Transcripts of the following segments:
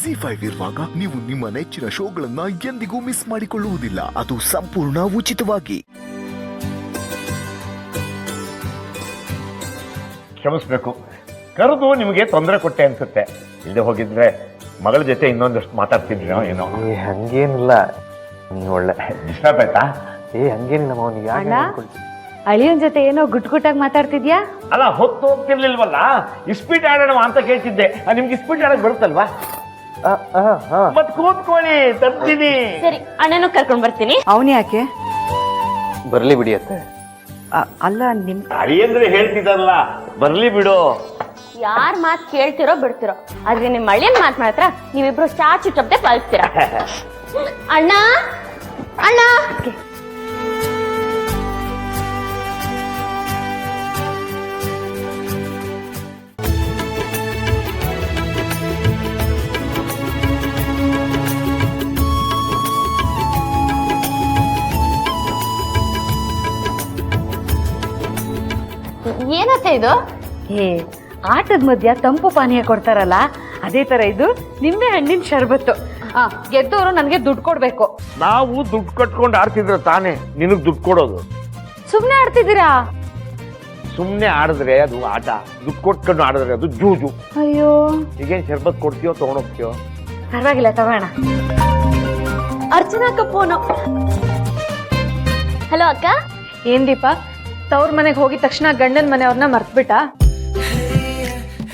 ZEE5 ಇರುವಾಗ ನೀವು ನಿಮ್ಮ ನೆಚ್ಚಿನ ಶೋಗಳನ್ನ ಎಂದಿಗೂ ಮಿಸ್ ಮಾಡಿಕೊಳ್ಳುವುದಿಲ್ಲ. ಅದು ಸಂಪೂರ್ಣ ಉಚಿತವಾಗಿ. ಕ್ಷಮಿಸ್ಬೇಕು, ಕರೆದು ನಿಮಗೆ ತೊಂದರೆ ಕೊಟ್ಟೆ ಅನ್ಸುತ್ತೆ. ಇಲ್ಲದೆ ಹೋಗಿದ್ರೆ ಮಗಳ ಜೊತೆ ಇನ್ನೊಂದಷ್ಟು ಮಾತಾಡ್ತಿದ್ರಿ ಏನೋ. ಹಂಗೇನಿಲ್ಲ, ನೀ ಒಳ್ಳೆ ಡಿಸ್ಟರ್ಬ್ ಆಯ್ತಾ? ಹಂಗೇನಿಲ್ಲ ಮೌನಿಗೆ. ಅಳಿಯನ್ ಜೊತೆ ಏನೋ ಗುಟ್ಟಾಗಿ ಮಾತಾಡ್ತಿದ್ಯಾ? ಅಲ್ಲ, ಹೊತ್ತು ಹೋಗ್ತಿರ್ಲಿಲ್ವಲ್ಲ, ಇಸ್ಪೀಟ್ ಆಡೋಣ ಅಂತ ಕೇಳ್ತಿದ್ದೆ. ನಿಮ್ಗೆ ಇಸ್ಪೀಟ್ ಆಡಕ್ ಬರುತ್ತಲ್ವಾ? ಮತ್ ಕೂತ್ಕೊಳ್ಳಿ, ತರ್ತೀನಿ. ಸರಿ, ಅಣ್ಣನೂ ಕರ್ಕೊಂಡ್ ಬರ್ತೀನಿ. ಅವನ್ ಯಾಕೆ ಬರ್ಲಿ ಬಿಡಿಯತ್ತೆ. ಅಲ್ಲ ನಿಮ್ ಅಳಿಯಂದ್ರೆ ಹೇಳ್ತಿದ್ದಲ್ಲ, ಬರ್ಲಿ ಬಿಡು. ಯಾರ್ ಮಾತ್ ಕೇಳ್ತಿರೋ ಬಿಡ್ತಿರೋ, ಆದ್ರೆ ನಿಮ್ ಅಳಿಯನ್ ಮಾತ್ ಮಾತ್ರ ನೀವಿಬ್ರು ಚಾಚು ಚಪ್ಪದೆ ಪಾಲಿಸ್ತೀರ. ಅಣ್ಣ ಅಣ್ಣ, ಏನತ್ತೆ ಇದು? ಆಟದ ಮಧ್ಯ ತಂಪು ಪಾನೀಯ ಕೊಡ್ತಾರಲ್ಲ, ಅದೇ ತರ ಇದು ನಿಂಬೆ ಹಣ್ಣಿನ ಶರ್ಬತ್ತು. ಗೆದ್ದವರು ನನ್ಗೆ ದುಡ್ಡು ಕೊಡ್ಬೇಕು. ನಾವು ದುಡ್ಡು ಕಟ್ಕೊಂಡು ಆಡ್ತಿದ್ರೆ ತಾನೇ ನಿನಗ್ ದುಡ್ಡು ಕೊಡೋದು. ಸುಮ್ನೆ ಆಡ್ತಿದ್ದೀರಾ? ಸುಮ್ನೆ ಆಡಿದ್ರೆ ಅದು ಆಟ, ದುಡ್ಡು ಕೊಟ್ಕೊಂಡು ಆಡಿದ್ರೆ ಅದು ಜೂಜು. ಅಯ್ಯೋ, ಈಗೇನ್ ಶರ್ಬತ್ ಕೊಡ್ತೀಯೋ ತಗೊಂಡೋಗ್ತೀಯೋ? ಪರವಾಗಿಲ್ಲ, ತಗೋಣ. ಅರ್ಚನಾ ಕಪ್ಪೋನು. ಹಲೋ ಅಕ್ಕ. ಏನ್ ದೀಪ, ತವ್ರ ಮನೆಗೆ ಹೋಗಿದ ತಕ್ಷಣ ಗಂಡನ ಮನೆಯವ್ರನ್ನ ಮರ್ತ್ಬಿಟ್ಟ?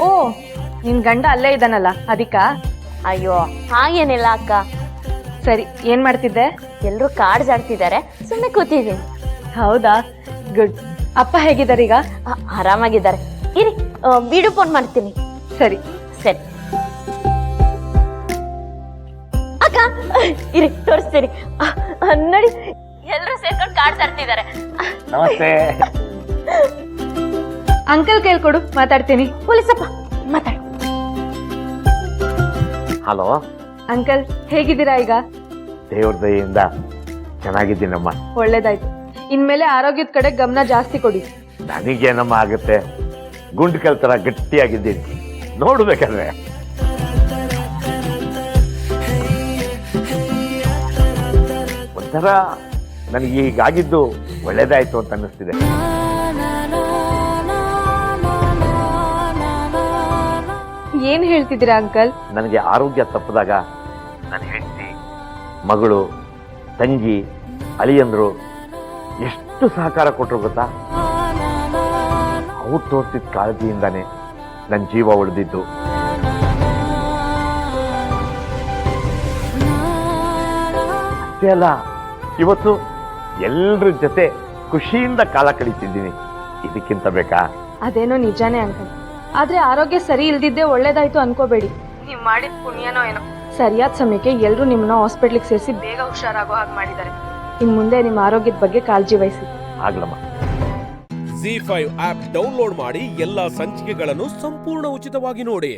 ಓ, ನಿನ್ ಗಂಡ ಅಲ್ಲೇ ಇದ್ದಾನಲ್ಲ ಅದಕ್ಕ? ಅಯ್ಯೋ ಹಾಗೇನಿಲ್ಲ ಅಕ್ಕ. ಸರಿ, ಏನ್ ಮಾಡ್ತಿದ್ದೆ? ಎಲ್ರು ಕಾರ್ಡ್ಸ್ ಆಡ್ತಿದ್ದಾರೆ, ಸುಮ್ಮನೆ ಕೂತಿದ್ದೀನಿ. ಹೌದಾ, ಗುಡ್. ಅಪ್ಪ ಹೇಗಿದ್ದಾರೆ? ಆರಾಮಾಗಿದ್ದಾರೆ. ಇರಿ, ವಿಡಿಯೋ ಫೋನ್ ಮಾಡ್ತೀನಿ. ಸರಿ ಸರಿ ಅಕ್ಕ, ಇರಿ ತೋರಿಸ್ತೀನಿ. ನೋಡಿ, ಎಲ್ರು ಸೇರ್ಕೊಂಡು ಕಾರ್ಡ್ಸ್ ಆಡ್ತಿದ್ದಾರೆ. ನಮಸ್ತೆ. ಅಂಕಲ್ ಕೇಳ್ಕೊಡು, ಮಾತಾಡ್ತೀನಿ. ಪೊಲೀಸಪ್ಪ ಮಾತಾಡು. ಹಲೋ ಅಂಕಲ್, ಹೇಗಿದ್ದೀರಾ ಈಗ? ದೇವ್ರ ದಯೆಯಿಂದ ಚೆನ್ನಾಗಿದ್ದೀನಮ್ಮ. ಒಳ್ಳೇದಾಯ್ತು. ಇನ್ಮೇಲೆ ಆರೋಗ್ಯದ ಕಡೆ ಗಮನ ಜಾಸ್ತಿ ಕೊಡಿ. ನನಗೇನಮ್ಮ ಆಗುತ್ತೆ, ಗುಂಡು ಕಲ್ತರ ಗಟ್ಟಿಯಾಗಿದ್ದೀನಿ, ನೋಡ್ಬೇಕಾದ್ರೆ. ಒಂಥರ ನನಗೆ ಹೀಗಾಗಿದ್ದು ಒಳ್ಳೇದಾಯ್ತು ಅಂತ ಅನ್ನಿಸ್ತಿದೆ. ಏನ್ ಹೇಳ್ತಿದ್ದೀರಾ ಅಂಕಲ್? ನನಗೆ ಆರೋಗ್ಯ ತಪ್ಪದಾಗ ನನ್ನ ಹೆಂಡತಿ, ಮಗಳು, ತಂಗಿ, ಅಳಿಯಂದ್ರು ಎಷ್ಟು ಸಹಕಾರ ಕೊಟ್ಟರು ಗೊತ್ತಾ? ಅವ್ರು ತೋರಿಸಿದ ಕಾಳಜಿಯಿಂದಾನೆ ನನ್ನ ಜೀವ ಉಳಿದಿದ್ದು. ಅಷ್ಟೇ ಅಲ್ಲ, ಇವತ್ತು ಎಲ್ಲರ ಜೊತೆ ಖುಷಿಯಿಂದ ಕಾಲ ಕಳೀತಿದ್ದೀನಿ. ಇದಕ್ಕಿಂತ ಬೇಕಾ? ಅದೇನೋ ನಿಜಾನೇ ಅಂಕಲ್, ಆದ್ರೆ ಆರೋಗ್ಯ ಸರಿ ಇಲ್ದಿದ್ದೆ ಒಳ್ಳೇದಾಯ್ತು ಅನ್ಕೋಬೇಡಿ. ನೀವ್ ಮಾಡಿದ ಪುಣ್ಯನೋ ಏನೋ, ಸರಿಯಾದ ಸಮಯಕ್ಕೆ ಎಲ್ರು ನಿಮ್ಮನ್ನ ಹಾಸ್ಪಿಟ್ಲಿಗೆ ಸೇರಿಸಿ ಬೇಗ ಹುಷಾರಾಗೋ ಹಾಗೆ ಮಾಡಿದ್ದಾರೆ. ಇನ್ ಮುಂದೆ ನಿಮ್ಮ ಆರೋಗ್ಯದ ಬಗ್ಗೆ ಕಾಳಜಿ ವಹಿಸಿ. ಆಗ್ಲಮ್ಮ. ZEE5 ಆಪ್ ಡೌನ್ಲೋಡ್ ಮಾಡಿ ಎಲ್ಲಾ ಸಂಚಿಕೆಗಳನ್ನು ಸಂಪೂರ್ಣ ಉಚಿತವಾಗಿ ನೋಡಿ.